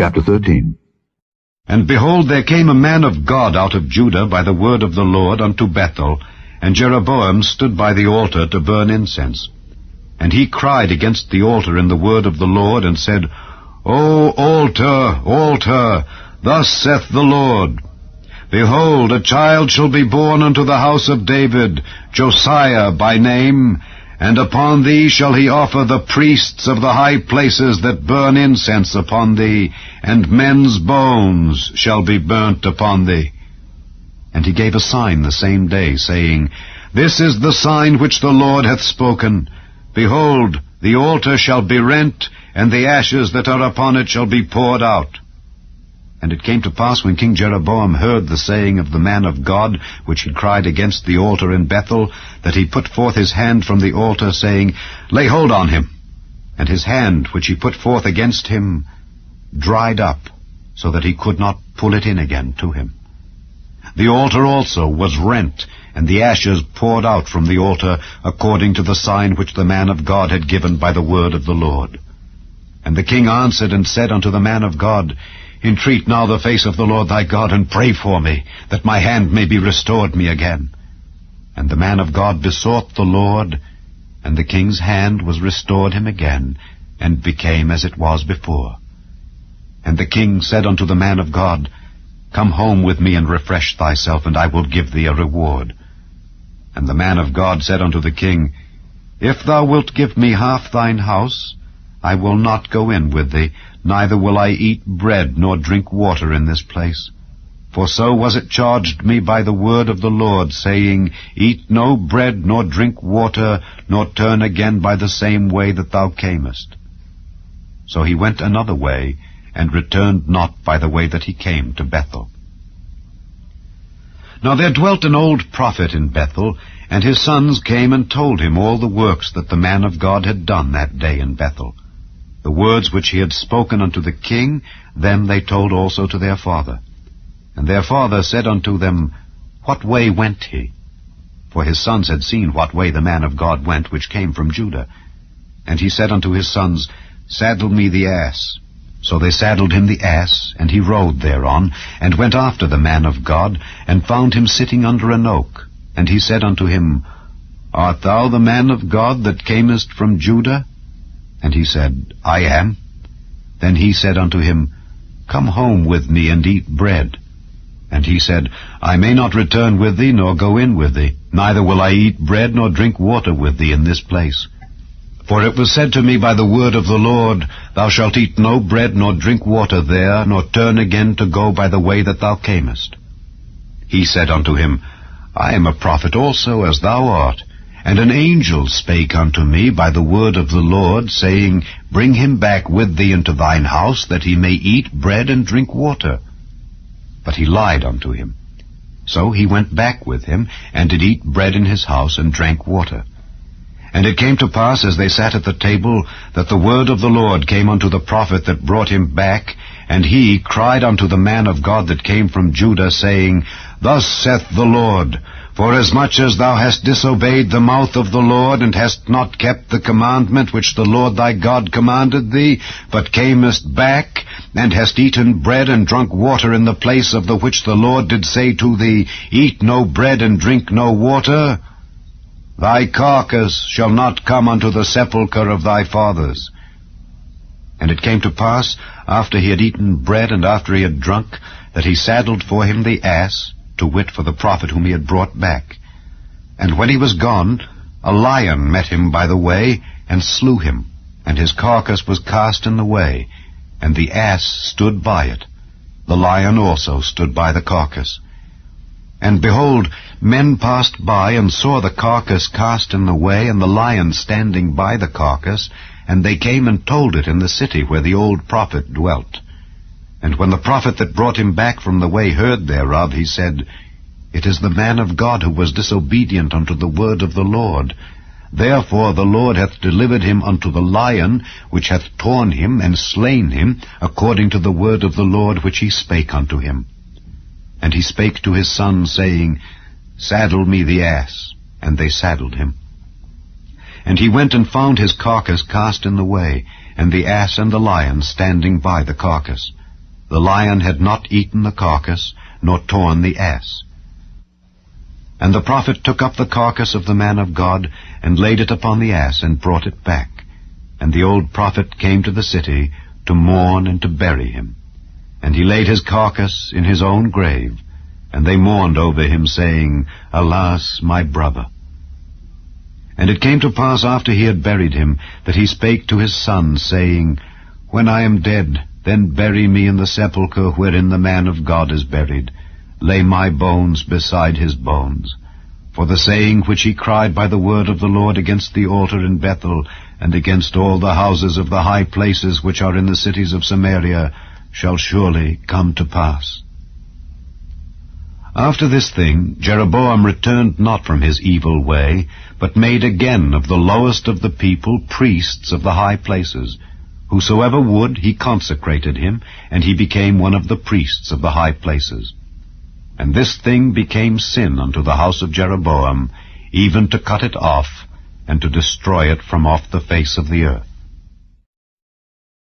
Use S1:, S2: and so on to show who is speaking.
S1: Chapter 13.
S2: And behold, there came a man of God out of Judah by the word of the Lord unto Bethel, and Jeroboam stood by the altar to burn incense. And he cried against the altar in the word of the Lord, and said, O altar, altar, thus saith the Lord, Behold, a child shall be born unto the house of David, Josiah by name, and upon thee shall he offer the priests of the high places that burn incense upon thee, and men's bones shall be burnt upon thee. And he gave a sign the same day, saying, This is the sign which the Lord hath spoken. Behold, the altar shall be rent, and the ashes that are upon it shall be poured out. And it came to pass, when King Jeroboam heard the saying of the man of God, which he cried against the altar in Bethel, that he put forth his hand from the altar, saying, Lay hold on him. And his hand, which he put forth against him, dried up, so that he could not pull it in again to him. The altar also was rent, and the ashes poured out from the altar, according to the sign which the man of God had given by the word of the Lord. And the king answered and said unto the man of God, Entreat now the face of the Lord thy God, and pray for me, that my hand may be restored me again. And the man of God besought the Lord, and the king's hand was restored him again, and became as it was before. And the king said unto the man of God, Come home with me, and refresh thyself, and I will give thee a reward. And the man of God said unto the king, If thou wilt give me half thine house, I will not go in with thee, neither will I eat bread nor drink water in this place. For so was it charged me by the word of the Lord, saying, Eat no bread nor drink water, nor turn again by the same way that thou camest. So he went another way, and returned not by the way that he came to Bethel. Now there dwelt an old prophet in Bethel, and his sons came and told him all the works that the man of God had done that day in Bethel. The words which he had spoken unto the king, them they told also to their father. And their father said unto them, What way went he? For his sons had seen what way the man of God went, which came from Judah. And he said unto his sons, Saddle me the ass. So they saddled him the ass, and he rode thereon, and went after the man of God, and found him sitting under an oak. And he said unto him, Art thou the man of God that camest from Judah? And he said, I am. Then he said unto him, Come home with me, and eat bread. And he said, I may not return with thee, nor go in with thee, neither will I eat bread nor drink water with thee in this place. For it was said to me by the word of the Lord, Thou shalt eat no bread nor drink water there, nor turn again to go by the way that thou camest. He said unto him, I am a prophet also, as thou art. And an angel spake unto me by the word of the Lord, saying, Bring him back with thee into thine house, that he may eat bread and drink water. But he lied unto him. So he went back with him, and did eat bread in his house, and drank water. And it came to pass, as they sat at the table, that the word of the Lord came unto the prophet that brought him back, and he cried unto the man of God that came from Judah, saying, Thus saith the Lord, Forasmuch as thou hast disobeyed the mouth of the Lord, and hast not kept the commandment which the Lord thy God commanded thee, but camest back, and hast eaten bread and drunk water in the place of the which the Lord did say to thee, Eat no bread and drink no water, thy carcass shall not come unto the sepulchre of thy fathers. And it came to pass, after he had eaten bread and after he had drunk, that he saddled for him the ass, to wit, for the prophet whom he had brought back. And when he was gone, a lion met him by the way, and slew him, and his carcass was cast in the way, and the ass stood by it. The lion also stood by the carcass. And behold, men passed by, and saw the carcass cast in the way, and the lion standing by the carcass, and they came and told it in the city where the old prophet dwelt. And when the prophet that brought him back from the way heard thereof, he said, It is the man of God who was disobedient unto the word of the Lord. Therefore the Lord hath delivered him unto the lion, which hath torn him and slain him, according to the word of the Lord which he spake unto him. And he spake to his son, saying, Saddle me the ass. And they saddled him. And he went and found his carcass cast in the way, and the ass and the lion standing by the carcass. the lion had not eaten the carcass, nor torn the ass. And the prophet took up the carcass of the man of God, and laid it upon the ass, and brought it back. And the old prophet came to the city to mourn and to bury him. And he laid his carcass in his own grave, and they mourned over him, saying, Alas, my brother! And it came to pass after he had buried him, that he spake to his son, saying, When I am dead, then bury me in the sepulchre wherein the man of God is buried. Lay my bones beside his bones. For the saying which he cried by the word of the Lord against the altar in Bethel, and against all the houses of the high places which are in the cities of Samaria, shall surely come to pass. After this thing, Jeroboam returned not from his evil way, but made again of the lowest of the people priests of the high places. Whosoever would, he consecrated him, and he became one of the priests of the high places. And this thing became sin unto the house of Jeroboam, even to cut it off, and to destroy it from off the face of the earth.